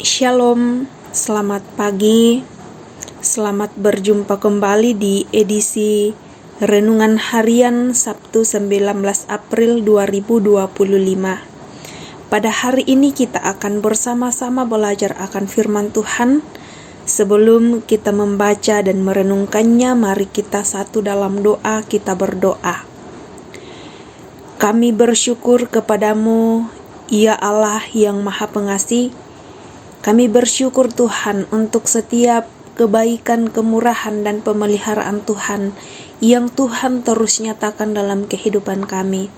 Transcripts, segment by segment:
Shalom, selamat pagi. Selamat berjumpa kembali di edisi Renungan Harian Sabtu 19 April 2025. Pada hari ini kita akan bersama-sama belajar akan firman Tuhan. Sebelum kita membaca dan merenungkannya, mari kita satu dalam doa, kita berdoa. Kami bersyukur kepadamu, ya Allah yang Maha Pengasih. Kami bersyukur Tuhan untuk setiap kebaikan, kemurahan, dan pemeliharaan Tuhan yang Tuhan terus nyatakan dalam kehidupan kami.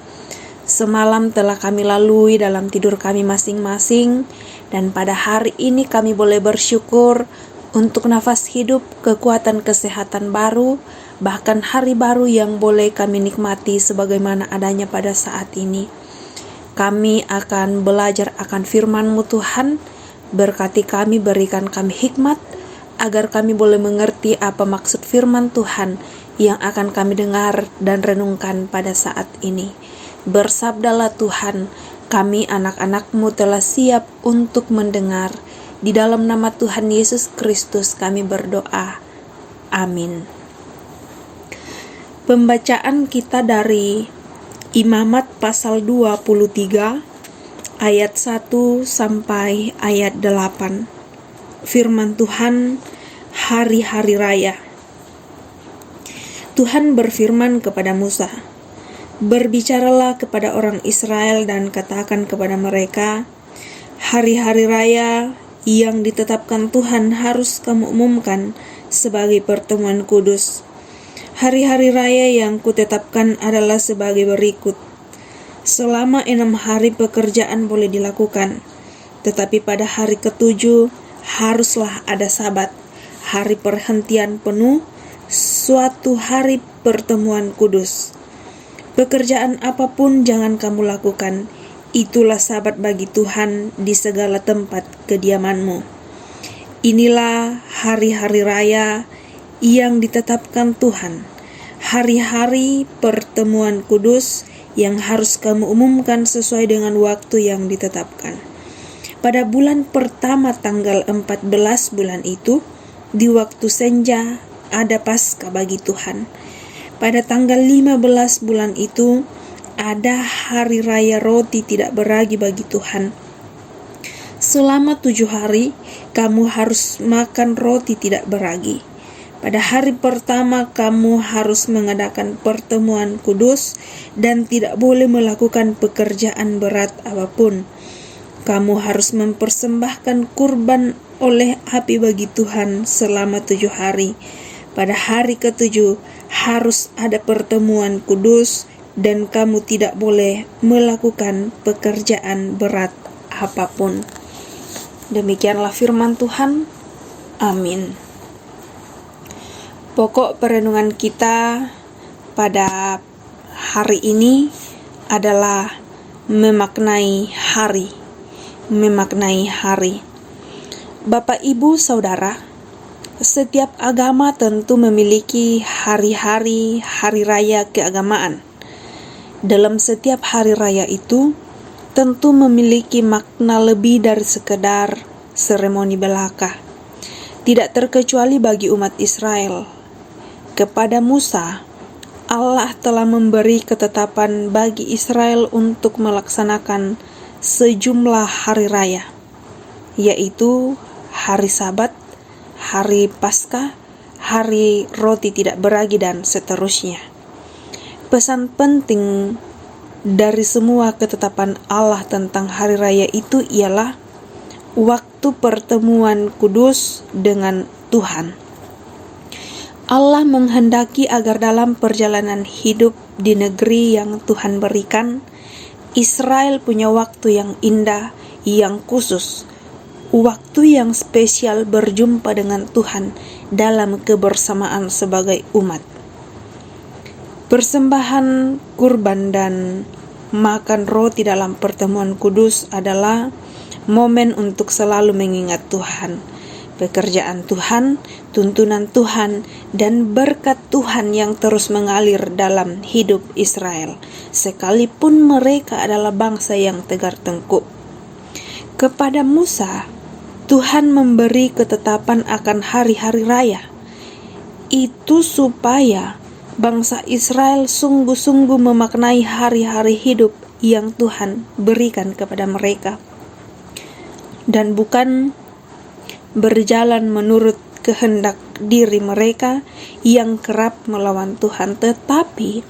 Semalam telah kami lalui dalam tidur kami masing-masing, dan pada hari ini kami boleh bersyukur untuk nafas hidup, kekuatan, kesehatan baru, bahkan hari baru yang boleh kami nikmati sebagaimana adanya pada saat ini. Kami akan belajar akan firman-Mu Tuhan. Berkati kami, berikan kami hikmat, agar kami boleh mengerti apa maksud firman Tuhan yang akan kami dengar dan renungkan pada saat ini. Bersabdalah Tuhan, kami anak-anak-Mu telah siap untuk mendengar. Di dalam nama Tuhan Yesus Kristus kami berdoa. Amin. Pembacaan kita dari Imamat pasal 23, ayat 1 sampai ayat 8. Firman Tuhan, hari-hari raya. Tuhan berfirman kepada Musa, "Berbicaralah kepada orang Israel dan katakan kepada mereka, hari-hari raya yang ditetapkan Tuhan harus kamu umumkan sebagai pertemuan kudus. Hari-hari raya yang kutetapkan adalah sebagai berikut. Selama 6 hari pekerjaan boleh dilakukan, tetapi pada hari ke-7 haruslah ada Sabat, hari perhentian penuh, suatu hari pertemuan kudus. Pekerjaan apapun jangan kamu lakukan, itulah Sabat bagi Tuhan di segala tempat kediamanmu. Inilah hari-hari raya yang ditetapkan Tuhan, hari-hari pertemuan kudus yang harus kamu umumkan sesuai dengan waktu yang ditetapkan. Pada bulan pertama tanggal 14 bulan itu, di waktu senja ada Paskah bagi Tuhan. Pada tanggal 15 bulan itu, ada hari raya roti tidak beragi bagi Tuhan. Selama 7 hari, kamu harus makan roti tidak beragi. Pada hari pertama kamu harus mengadakan pertemuan kudus dan tidak boleh melakukan pekerjaan berat apapun. Kamu harus mempersembahkan kurban oleh api bagi Tuhan selama 7 hari. Pada hari ke-7 harus ada pertemuan kudus dan kamu tidak boleh melakukan pekerjaan berat apapun." Demikianlah firman Tuhan. Amin. Pokok perenungan kita pada hari ini adalah memaknai hari. Memaknai hari. Bapak, Ibu, Saudara, setiap agama tentu memiliki hari-hari, hari raya keagamaan. Dalam setiap hari raya itu, tentu memiliki makna lebih dari sekedar seremoni belaka. Tidak terkecuali bagi umat Israel. Kepada Musa, Allah telah memberi ketetapan bagi Israel untuk melaksanakan sejumlah hari raya, yaitu hari Sabat, hari Paskah, hari roti tidak beragi, dan seterusnya. Pesan penting dari semua ketetapan Allah tentang hari raya itu ialah waktu pertemuan kudus dengan Tuhan. Allah menghendaki agar dalam perjalanan hidup di negeri yang Tuhan berikan, Israel punya waktu yang indah, yang khusus, waktu yang spesial berjumpa dengan Tuhan dalam kebersamaan sebagai umat. Persembahan kurban dan makan roti dalam pertemuan kudus adalah momen untuk selalu mengingat Tuhan, pekerjaan Tuhan, tuntunan Tuhan, dan berkat Tuhan yang terus mengalir dalam hidup Israel, sekalipun mereka adalah bangsa yang tegar tengkuk. Kepada Musa, Tuhan memberi ketetapan akan hari-hari raya. Itu supaya bangsa Israel sungguh-sungguh memaknai hari-hari hidup yang Tuhan berikan kepada mereka, dan bukan berjalan menurut kehendak diri mereka yang kerap melawan Tuhan, tetapi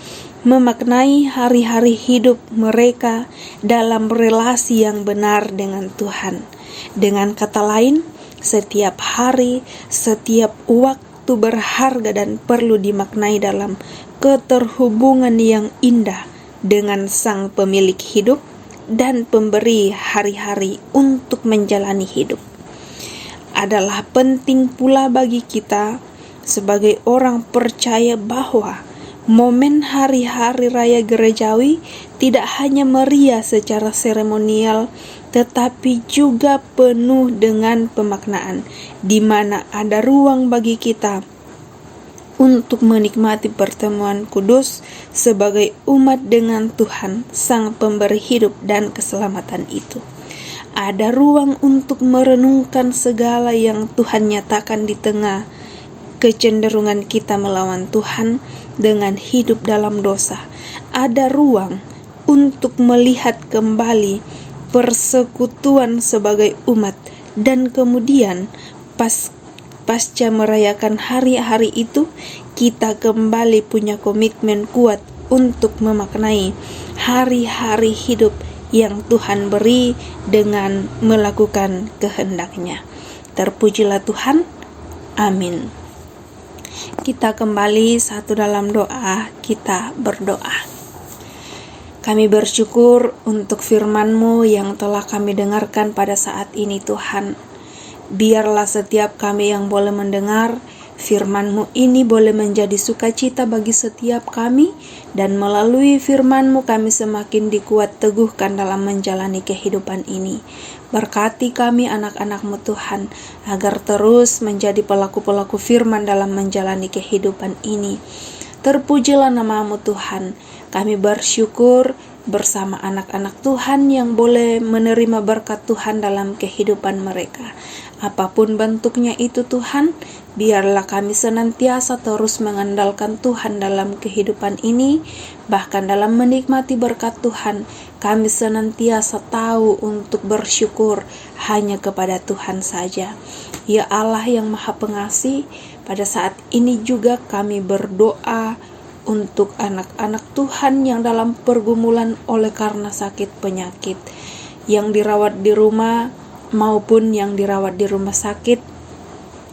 memaknai hari-hari hidup mereka dalam relasi yang benar dengan Tuhan. Dengan kata lain, setiap hari, setiap waktu berharga dan perlu dimaknai dalam keterhubungan yang indah dengan Sang Pemilik hidup dan pemberi hari-hari untuk menjalani hidup. Adalah penting pula bagi kita sebagai orang percaya bahwa momen hari-hari raya gerejawi tidak hanya meriah secara seremonial, tetapi juga penuh dengan pemaknaan, di mana ada ruang bagi kita untuk menikmati pertemuan kudus sebagai umat dengan Tuhan, Sang Pemberi hidup dan keselamatan itu. Ada ruang untuk merenungkan segala yang Tuhan nyatakan di tengah kecenderungan kita melawan Tuhan dengan hidup dalam dosa. Ada ruang untuk melihat kembali persekutuan sebagai umat, dan kemudian pasca merayakan hari-hari itu, kita kembali punya komitmen kuat untuk memaknai hari-hari hidup yang Tuhan beri dengan melakukan kehendak-Nya. Terpujilah Tuhan. Amin. Kita kembali satu dalam doa, kita berdoa. Kami bersyukur untuk firman-Mu yang telah kami dengarkan pada saat ini, Tuhan. Biarlah setiap kami yang boleh mendengar firman-Mu ini boleh menjadi sukacita bagi setiap kami, dan melalui firman-Mu kami semakin dikuat teguhkan dalam menjalani kehidupan ini. Berkati kami anak-anak-Mu Tuhan, agar terus menjadi pelaku-pelaku firman dalam menjalani kehidupan ini. Terpujilah nama-Mu Tuhan. Kami bersyukur bersama anak-anak Tuhan yang boleh menerima berkat Tuhan dalam kehidupan mereka. Apapun bentuknya itu Tuhan, biarlah kami senantiasa terus mengandalkan Tuhan dalam kehidupan ini. Bahkan dalam menikmati berkat Tuhan, kami senantiasa tahu untuk bersyukur hanya kepada Tuhan saja. Ya Allah yang Maha Pengasih, pada saat ini juga kami berdoa untuk anak-anak Tuhan yang dalam pergumulan oleh karena sakit penyakit, yang dirawat di rumah maupun yang dirawat di rumah sakit.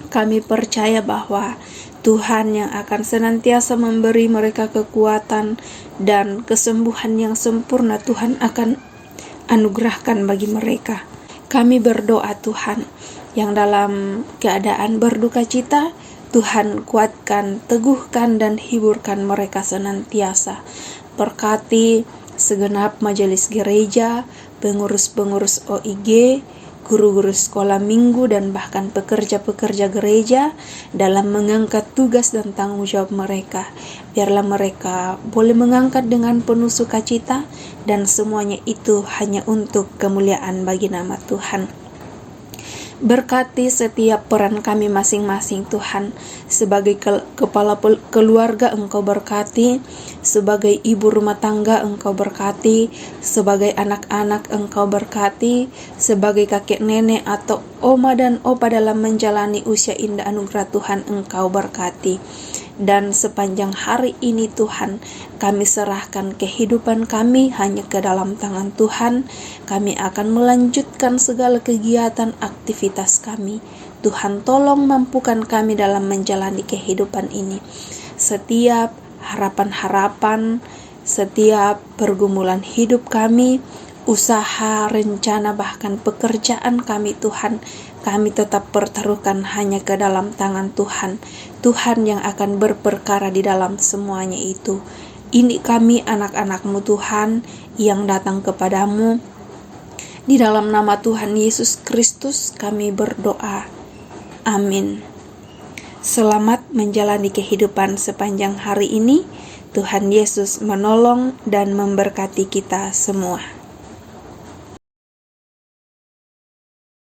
Kami percaya bahwa Tuhan yang akan senantiasa memberi mereka kekuatan dan kesembuhan yang sempurna Tuhan akan anugerahkan bagi mereka. Kami berdoa Tuhan, yang dalam keadaan berduka cita, Tuhan kuatkan, teguhkan, dan hiburkan mereka senantiasa. Berkati segenap majelis gereja, pengurus-pengurus OIG, guru-guru sekolah minggu, dan bahkan pekerja-pekerja gereja dalam mengangkat tugas dan tanggung jawab mereka. Biarlah mereka boleh mengangkat dengan penuh sukacita, dan semuanya itu hanya untuk kemuliaan bagi nama Tuhan. Berkati setiap peran kami masing-masing Tuhan. Sebagai kepala keluarga Engkau berkati, sebagai ibu rumah tangga Engkau berkati, sebagai anak-anak Engkau berkati, sebagai kakek nenek atau oma dan opa dalam menjalani usia indah anugerah Tuhan Engkau berkati. Dan sepanjang hari ini Tuhan, kami serahkan kehidupan kami hanya ke dalam tangan Tuhan. Kami akan melanjutkan segala kegiatan aktivitas kami. Tuhan tolong mampukan kami dalam menjalani kehidupan ini. Setiap harapan-harapan, setiap pergumulan hidup kami, usaha, rencana, bahkan pekerjaan kami Tuhan, kami tetap pertaruhkan hanya ke dalam tangan Tuhan. Tuhan yang akan berperkara di dalam semuanya itu. Ini kami anak-anak-Mu Tuhan yang datang kepadamu. Di dalam nama Tuhan Yesus Kristus kami berdoa. Amin. Selamat menjalani kehidupan sepanjang hari ini. Tuhan Yesus menolong dan memberkati kita semua.